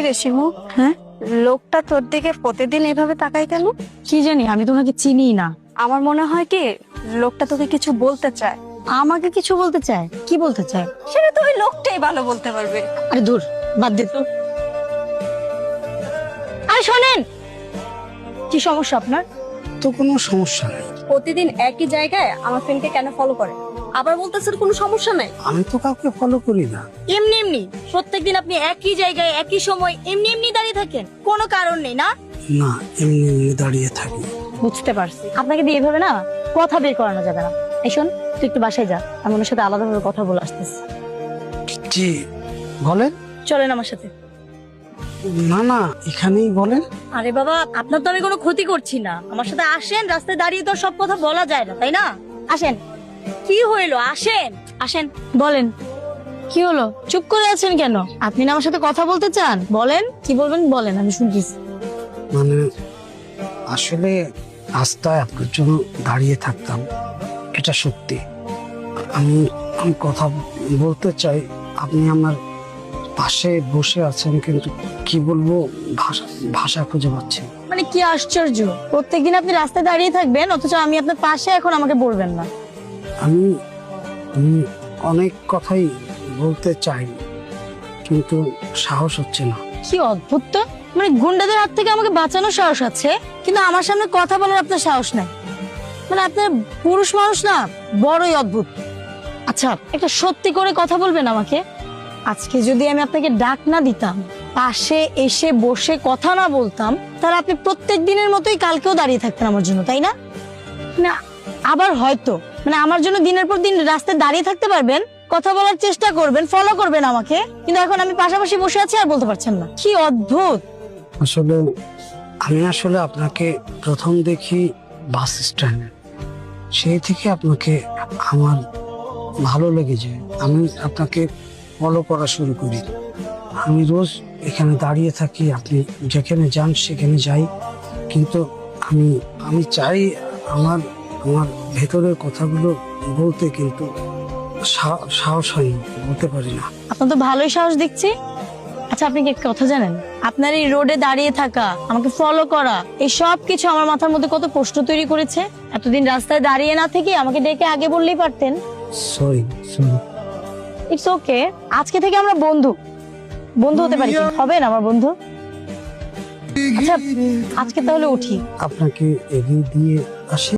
রে শিমু, হ্যাঁ লোকটা তোর দিকে প্রতিদিন এভাবে তাকায় কেন? কি জানি, আমি তো ওনাকে চিনি না। আমার মনে হয় কি লোকটা তোকে কিছু বলতে চায়। আমাকে কিছু বলতে চায়? কি বলতে চায়? সেটা তো ওই লোকটাই ভালো বলতে পারবে। আরে দূর, বাদ দে তো। আরে শোনেন, কি সমস্যা আপনার? তো কোনো সমস্যা নেই। প্রতিদিন একই জায়গায় আমার ফ্রেন্ডকে কেন ফলো করে? আবার বলতেছেন কোনো সমস্যা নাই। আমি তো কাউকে ফলো করি না। এমনি এমনি প্রত্যেকদিন আপনি একই জায়গায় একই সময় এমনি এমনি দাঁড়িয়ে থাকেন, কোনো কারণ নেই না? না, এমনি এমনি দাঁড়িয়ে থাকি। বুঝতে পারছি, আপনাকে দিয়ে এভাবে না কথা বের করানো যাবে না। এই শোন, তুই একটু বাসায় যা, আমি ওনার সাথে আলাদাভাবে কথা বলে আসতেছি। জি বলেন। চলেন আমার সাথে। না না, এখানেই বলেন। আরে বাবা, আপনার তো আমি কোনো ক্ষতি করছি না, আমার সাথে আসেন। রাস্তায় দাঁড়িয়ে তো আর সব কথা বলা যায় না, তাই না? আসেন। কি হইলো? আসেন আসেন, বলেন কি হলো? চুপ করে আছেন কেন? আপনি না আমার সাথে কথা বলতে চান? বলেন, কি বলবেন বলেন, আমি শুনতেছি। মানে আসলে রাস্তায় আপনার জন্য দাঁড়িয়ে থাকতাম, এটা সত্যি। আমি আমি কথা বলতে চাই। আপনি আমার পাশে বসে আছেন, কিন্তু কি বলবো, ভাষা ভাষা খুঁজে পাচ্ছি না। মানে কি আশ্চর্য, প্রত্যেকদিন আপনি রাস্তায় দাঁড়িয়ে থাকবেন অথচ আমি আপনার পাশে, এখন আমাকে বলবেন না? আমি আমি অনেক কথাই বলতে চাই, কিন্তু সাহস হচ্ছে না। কি অদ্ভুত তো, মানে গুন্ডাদের হাত থেকে আমাকে বাঁচানোর সাহস আছে, কিন্তু আমার সামনে কথা বলার আপনার সাহস নাই। মানে আপনার পুরুষ মানুষ না, বড়ই অদ্ভুত। আচ্ছা, একটা সত্যি করে কথা বলবেন আমাকে? আজকে যদি আমি আপনাকে ডাক না দিতাম, পাশে এসে বসে কথা না বলতাম, তাহলে আপনি প্রত্যেক দিনের মতোই কালকেও দাঁড়িয়ে থাকতেন আমার জন্য, তাই না? না, আবার হয়তো মানে আমার জন্য দিনের পর দিন রাস্তায় দাঁড়িয়ে থাকতে পারবেন, কথা বলার চেষ্টা করবেন, ফলো করবেন আমাকে, কিন্তু এখন আমি পাশাপাশি বসে আছি আর বলতে পারছেন না। কি অদ্ভুত। আমি আপনাকে প্রথম দেখি বাস স্ট্যান্ডে, সেই থেকে আপনাকে আমার ভালো লেগে যায়। আমি আপনাকে ফলো করা শুরু করি। আমি রোজ এখানে দাঁড়িয়ে থাকি, আপনি যেখানে যান সেখানে যাই, কিন্তু আমি আমি চাই আমার আমার ভেতরের কথাগুলো বলতে, কিন্তু সাহস হয়নি, বলতে পারি না। আপনার তো ভালোই সাহস দেখছি। আচ্ছা, আপনি কি একটা কথা জানেন? আপনার এই রোডে দাঁড়িয়ে থাকা, আমাকে ফলো করা, এই সব কিছু আমার মাথার মধ্যে কত প্রশ্ন তৈরি করেছে। এতদিন রাস্তায় দাঁড়িয়ে না থেকে আমাকে ডেকে আগে বললেই পারতেন। সরি। ইটস ওকে, আজকে থেকে আমরা বন্ধু বন্ধু হতে পারি কি? হবেন আমার বন্ধু? আচ্ছা, আজকে তাহলে উঠি। আপনাকে এগিয়ে দিয়ে আসি।